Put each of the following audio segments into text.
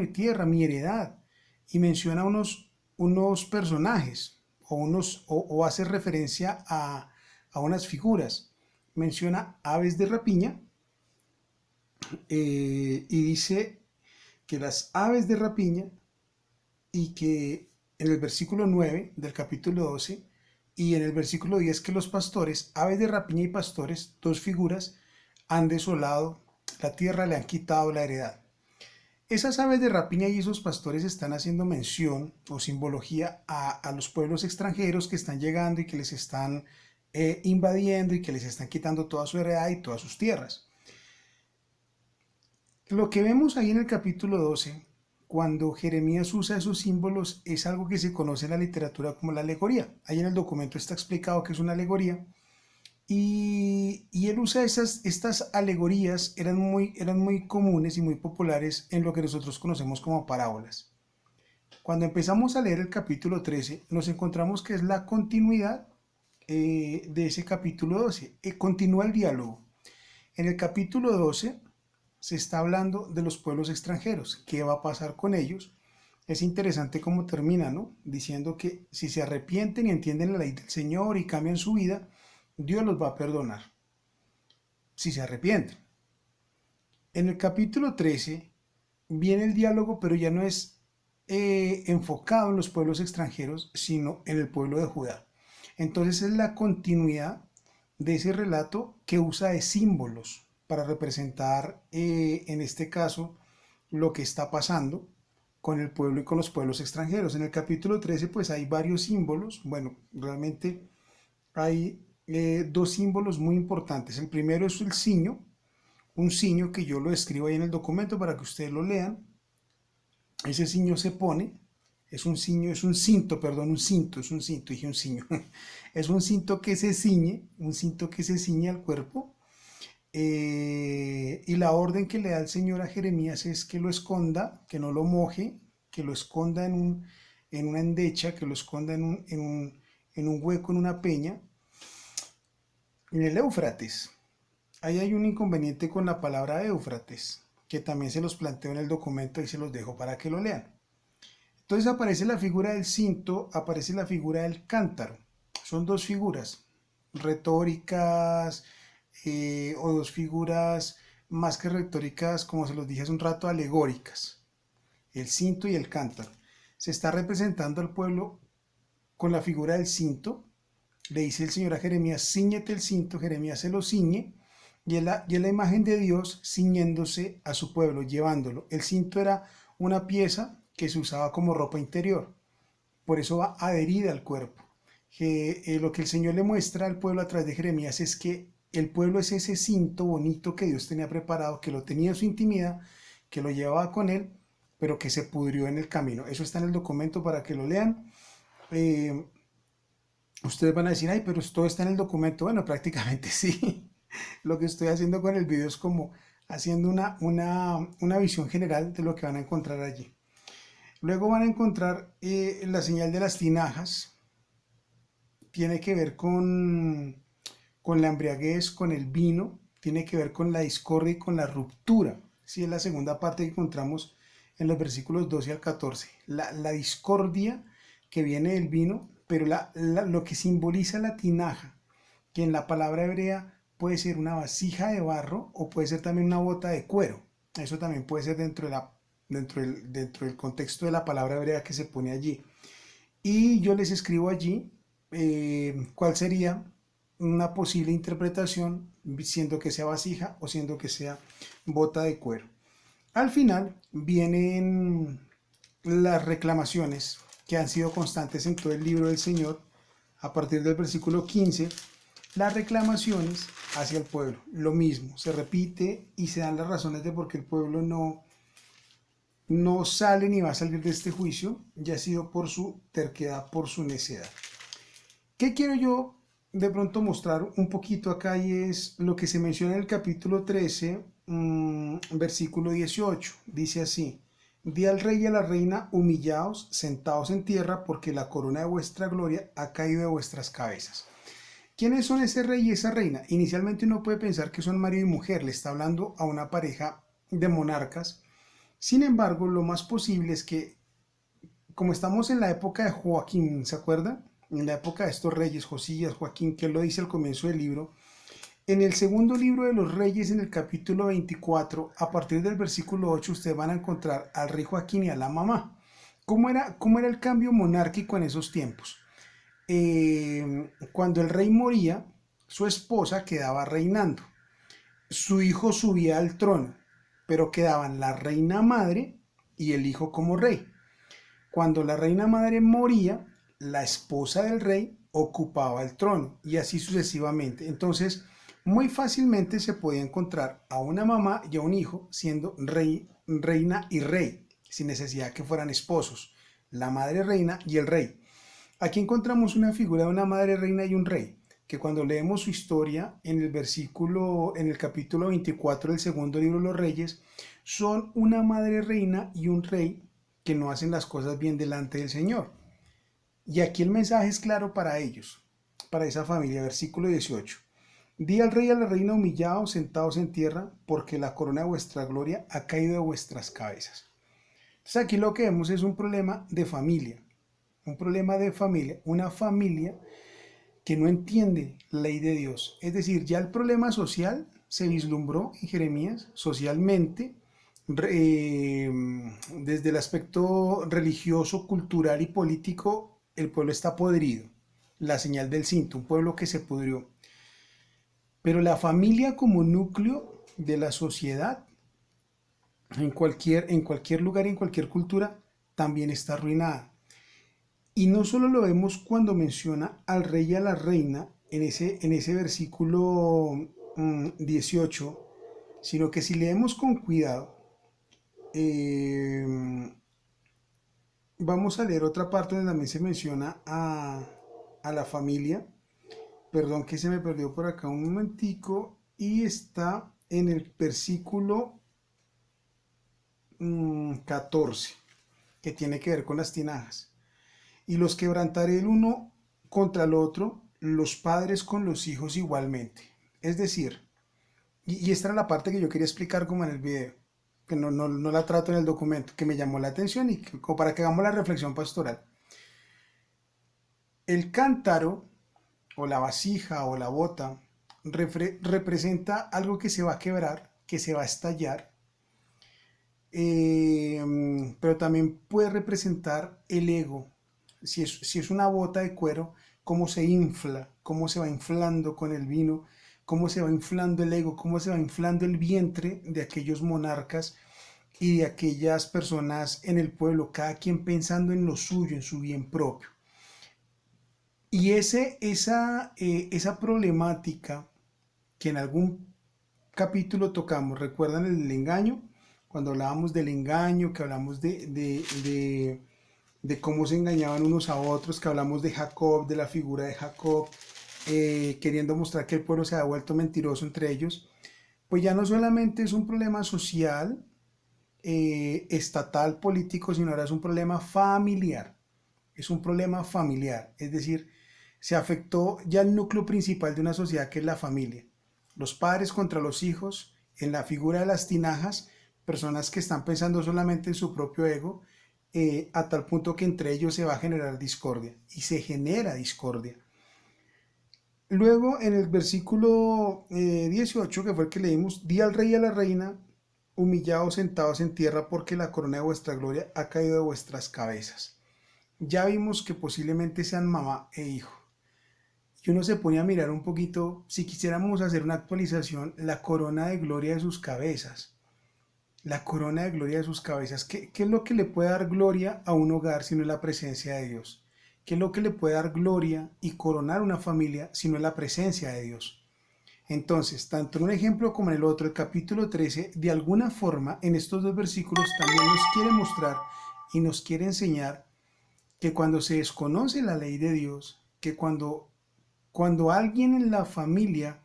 de tierra, mi heredad, y menciona unos personajes o hace referencia a unas figuras. Menciona aves de rapiña y dice que las aves de rapiña y que en el versículo 9 del capítulo 12 y en el versículo 10 que los pastores, aves de rapiña y pastores, dos figuras, han desolado la tierra, le han quitado la heredad. Esas aves de rapiña y esos pastores están haciendo mención o simbología a los pueblos extranjeros que están llegando y que les están invadiendo y que les están quitando toda su heredad y todas sus tierras. Lo que vemos ahí en el capítulo 12, cuando Jeremías usa esos símbolos, es algo que se conoce en la literatura como la alegoría. Ahí en el documento está explicado que es una alegoría. Y él usa estas alegorías, eran muy comunes y muy populares en lo que nosotros conocemos como parábolas. Cuando empezamos a leer el capítulo 13, nos encontramos que es la continuidad de ese capítulo 12. Continúa el diálogo. En el capítulo 12 se está hablando de los pueblos extranjeros, qué va a pasar con ellos. Es interesante cómo termina, ¿no? Diciendo que si se arrepienten y entienden la ley del Señor y cambian su vida, Dios los va a perdonar, si se arrepienten. En el capítulo 13 viene el diálogo, pero ya no es enfocado en los pueblos extranjeros, sino en el pueblo de Judá. Entonces es la continuidad de ese relato que usa de símbolos para representar, en este caso, lo que está pasando con el pueblo y con los pueblos extranjeros. En el capítulo 13 pues hay varios símbolos. Bueno, realmente hay dos símbolos muy importantes. El primero es el ciño, un ciño que yo lo escribo ahí en el documento para que ustedes lo lean. Ese ciño se pone, es un ciño, es un cinto, perdón, un cinto, es un cinto, dije un ciño. Es un cinto que se ciñe, un cinto que se ciñe al cuerpo. Y la orden que le da el Señor a Jeremías es que lo esconda, que no lo moje, que lo esconda en una endecha, que lo esconda en un hueco, en una peña, en el Éufrates. Ahí hay un inconveniente con la palabra Éufrates, que también se los planteo en el documento y se los dejo para que lo lean. Entonces aparece la figura del cinto, aparece la figura del cántaro. Son dos figuras retóricas, o dos figuras más que retóricas, como se los dije hace un rato, alegóricas. El cinto y el cántaro. Se está representando al pueblo con la figura del cinto. Le dice el Señor a Jeremías, ciñete el cinto. Jeremías se lo ciñe y es la imagen de Dios ciñéndose a su pueblo, llevándolo. El cinto era una pieza que se usaba como ropa interior, por eso va adherida al cuerpo. Lo que el Señor le muestra al pueblo a través de Jeremías es que el pueblo es ese cinto bonito que Dios tenía preparado, que lo tenía en su intimidad, que lo llevaba con él, pero que se pudrió en el camino. Eso está en el documento para que lo lean. Eh, Ustedes van a decir, ay, pero todo está en el documento. Bueno, prácticamente sí. Lo que estoy haciendo con el video es como haciendo una visión general de lo que van a encontrar allí. Luego van a encontrar la señal de las tinajas. Tiene que ver con la embriaguez, con el vino. Tiene que ver con la discordia y con la ruptura. Sí, es la segunda parte que encontramos en los versículos 12 al 14. La discordia que viene del vino, pero lo que simboliza la tinaja, que en la palabra hebrea puede ser una vasija de barro o puede ser también una bota de cuero. Eso también puede ser dentro del contexto de la palabra hebrea que se pone allí. Y yo les escribo allí cuál sería una posible interpretación, siendo que sea vasija o siendo que sea bota de cuero. Al final vienen las reclamaciones que han sido constantes en todo el libro del Señor. A partir del versículo 15, las reclamaciones hacia el pueblo, lo mismo, se repite y se dan las razones de por qué el pueblo no sale ni va a salir de este juicio, ya ha sido por su terquedad, por su necedad. ¿Qué quiero yo de pronto mostrar un poquito acá? Y es lo que se menciona en el capítulo 13, versículo 18. Dice así: di al rey y a la reina, humillaos, sentaos en tierra, porque la corona de vuestra gloria ha caído de vuestras cabezas. ¿Quiénes son ese rey y esa reina? Inicialmente uno puede pensar que son marido y mujer, le está hablando a una pareja de monarcas. Sin embargo, lo más posible es que, como estamos en la época de Joaquín, ¿se acuerdan? En la época de estos reyes, Josías, Joaquín, que él lo dice al comienzo del libro, en el segundo libro de los Reyes, en el capítulo 24, a partir del versículo 8, ustedes van a encontrar al rey Joaquín y a la mamá. ¿Cómo era el cambio monárquico en esos tiempos? Cuando el rey moría, su esposa quedaba reinando. Su hijo subía al trono, pero quedaban la reina madre y el hijo como rey. Cuando la reina madre moría, la esposa del rey ocupaba el trono y así sucesivamente. Entonces, muy fácilmente se podía encontrar a una mamá y a un hijo siendo rey, reina y rey, sin necesidad que fueran esposos, la madre reina y el rey. Aquí encontramos una figura de una madre reina y un rey, que cuando leemos su historia en el capítulo 24 del segundo libro de los Reyes, son una madre reina y un rey que no hacen las cosas bien delante del Señor. Y aquí el mensaje es claro para ellos, para esa familia, versículo 18. Di al rey y a la reina humillados, sentados en tierra, porque la corona de vuestra gloria ha caído de vuestras cabezas. Entonces aquí lo que vemos es un problema de familia, una familia que no entiende la ley de Dios. Es decir, ya el problema social se vislumbró en Jeremías socialmente, eh, desde el aspecto religioso, cultural y político, el pueblo está podrido. La señal del cinto, un pueblo que se pudrió. Pero la familia como núcleo de la sociedad, en cualquier lugar, en cualquier cultura, también está arruinada. Y no solo lo vemos cuando menciona al rey y a la reina en ese versículo 18, sino que si leemos con cuidado, eh, vamos a leer otra parte donde también se menciona a la familia. Perdón que se me perdió por acá un momentico. Y está en el versículo 14, que tiene que ver con las tinajas. Y los quebrantaré el uno contra el otro, los padres con los hijos igualmente. Es decir, y esta era la parte que yo quería explicar como en el video, que no la trato en el documento, que me llamó la atención y como para que hagamos la reflexión pastoral. El cántaro, o la vasija, o la bota, representa algo que se va a quebrar, que se va a estallar, pero también puede representar el ego. Si es una bota de cuero, cómo se infla, cómo se va inflando con el vino, cómo se va inflando el ego, cómo se va inflando el vientre de aquellos monarcas y de aquellas personas en el pueblo, cada quien pensando en lo suyo, en su bien propio. Y esa problemática que en algún capítulo tocamos, ¿recuerdan el engaño? Cuando hablábamos del engaño, que hablamos de cómo se engañaban unos a otros, que hablamos de Jacob, de la figura de Jacob, queriendo mostrar que el pueblo se ha vuelto mentiroso entre ellos, pues ya no solamente es un problema social, estatal, político, sino ahora es un problema familiar. Es un problema familiar, es decir, se afectó ya el núcleo principal de una sociedad que es la familia. Los padres contra los hijos, en la figura de las tinajas, personas que están pensando solamente en su propio ego, a tal punto que entre ellos se va a generar discordia y se genera discordia. Luego en el versículo 18, que fue el que leímos, di al rey y a la reina, humillados sentados en tierra, porque la corona de vuestra gloria ha caído de vuestras cabezas. Ya vimos que posiblemente sean mamá e hijo. Y uno se pone a mirar un poquito, si quisiéramos hacer una actualización, la corona de gloria de sus cabezas. La corona de gloria de sus cabezas. ¿Qué es lo que le puede dar gloria a un hogar si no es la presencia de Dios? ¿Qué es lo que le puede dar gloria y coronar una familia si no es la presencia de Dios? Entonces, tanto en un ejemplo como en el otro, el capítulo 13, de alguna forma, en estos dos versículos también nos quiere mostrar y nos quiere enseñar que cuando se desconoce la ley de Dios, que cuando alguien en la familia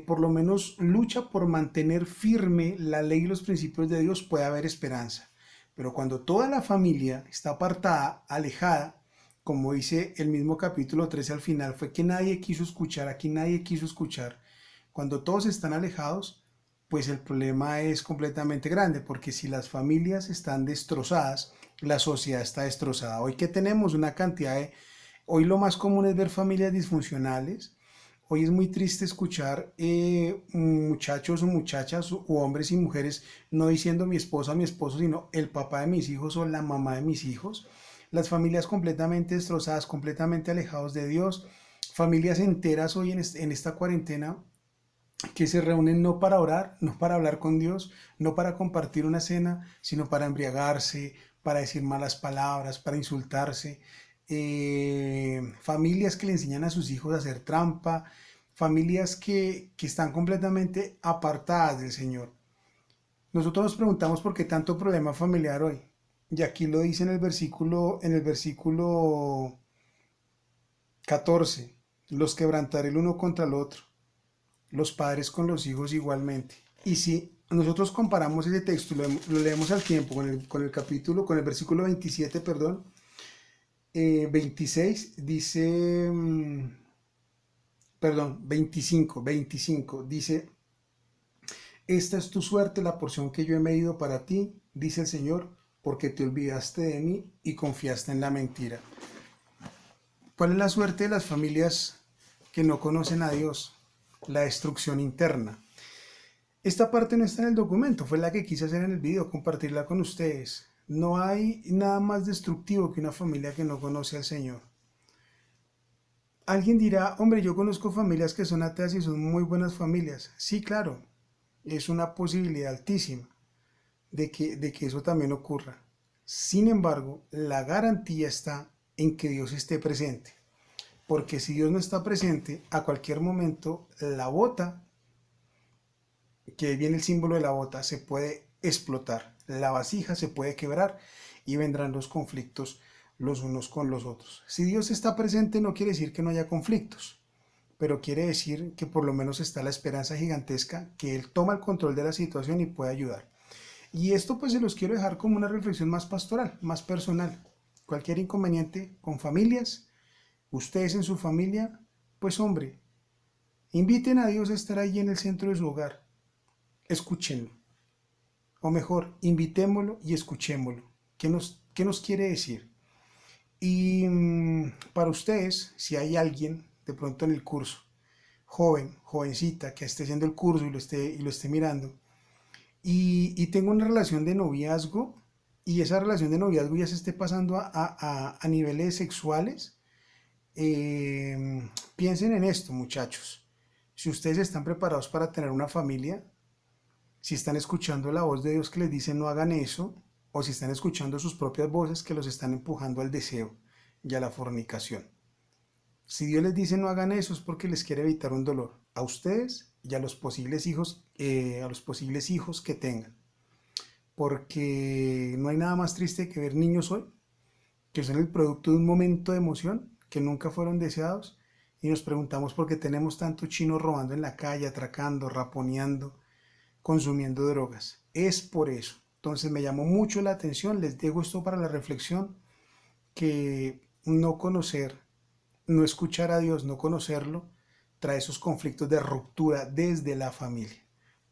por lo menos lucha por mantener firme la ley y los principios de Dios, puede haber esperanza. Pero cuando toda la familia está apartada, alejada, como dice el mismo capítulo 13 al final, fue que nadie quiso escuchar, aquí nadie quiso escuchar. Cuando todos están alejados, pues el problema es completamente grande, porque si las familias están destrozadas, la sociedad está destrozada. Hoy que tenemos una cantidad de... Hoy lo más común es ver familias disfuncionales. Hoy es muy triste escuchar muchachos o muchachas o hombres y mujeres no diciendo mi esposa, mi esposo, sino el papá de mis hijos o la mamá de mis hijos. Las familias completamente destrozadas, completamente alejados de Dios. Familias enteras hoy en esta cuarentena que se reúnen no para orar, no para hablar con Dios, no para compartir una cena, sino para embriagarse, para decir malas palabras, para insultarse. Familias que le enseñan a sus hijos a hacer trampa, familias que están completamente apartadas del Señor. Nosotros nos preguntamos por qué tanto problema familiar hoy. Y aquí lo dice en el versículo 14, los quebrantaré el uno contra el otro, los padres con los hijos igualmente. Y si nosotros comparamos ese texto y lo leemos al tiempo con el capítulo, con el versículo 27, perdón, 26, dice, perdón, 25, dice, esta es tu suerte, la porción que yo he medido para ti, dice el Señor, porque te olvidaste de mí y confiaste en la mentira. ¿Cuál es la suerte de las familias que no conocen a Dios? La destrucción interna. Esta parte no está en el documento, fue la que quise hacer en el video, compartirla con ustedes. No hay nada más destructivo que una familia que no conoce al Señor. Alguien dirá, hombre, yo conozco familias que son ateas y son muy buenas familias. Sí, claro, es una posibilidad altísima de que eso también ocurra. Sin embargo, la garantía está en que Dios esté presente. Porque si Dios no está presente, a cualquier momento la bota, que viene el símbolo de la bota, se puede explotar. La vasija se puede quebrar y vendrán los conflictos los unos con los otros. Si Dios está presente no quiere decir que no haya conflictos, pero quiere decir que por lo menos está la esperanza gigantesca que Él toma el control de la situación y puede ayudar. Y esto pues se los quiero dejar como una reflexión más pastoral, más personal. Cualquier inconveniente con familias, ustedes en su familia, pues hombre, inviten a Dios a estar ahí en el centro de su hogar. Escúchenlo. O mejor, invitémoslo y escuchémoslo. Qué nos quiere decir? Y para ustedes, si hay alguien de pronto en el curso, joven, jovencita, que esté haciendo el curso y lo esté mirando, y tengo una relación de noviazgo, y esa relación de noviazgo ya se esté pasando a niveles sexuales, piensen en esto, muchachos. Si ustedes están preparados para tener una familia, si están escuchando la voz de Dios que les dice no hagan eso, o si están escuchando sus propias voces que los están empujando al deseo y a la fornicación. Si Dios les dice no hagan eso es porque les quiere evitar un dolor a ustedes y a los posibles hijos que tengan. Porque no hay nada más triste que ver niños hoy que son el producto de un momento de emoción que nunca fueron deseados y nos preguntamos por qué tenemos tanto chino robando en la calle, atracando, raponeando, consumiendo drogas. Es por eso. Entonces me llamó mucho la atención, les dejo esto para la reflexión, que no conocer, no escuchar a Dios, no conocerlo, trae esos conflictos de ruptura desde la familia.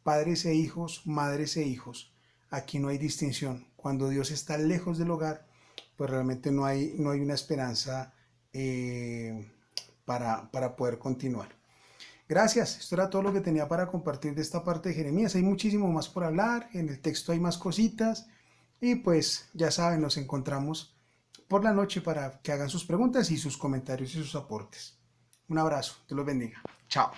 Padres e hijos, madres e hijos, aquí no hay distinción. Cuando Dios está lejos del hogar, pues realmente no hay una esperanza para poder continuar. Gracias, esto era todo lo que tenía para compartir de esta parte de Jeremías. Hay muchísimo más por hablar, en el texto hay más cositas y pues ya saben, nos encontramos por la noche para que hagan sus preguntas y sus comentarios y sus aportes. Un abrazo, Dios los bendiga. Chao.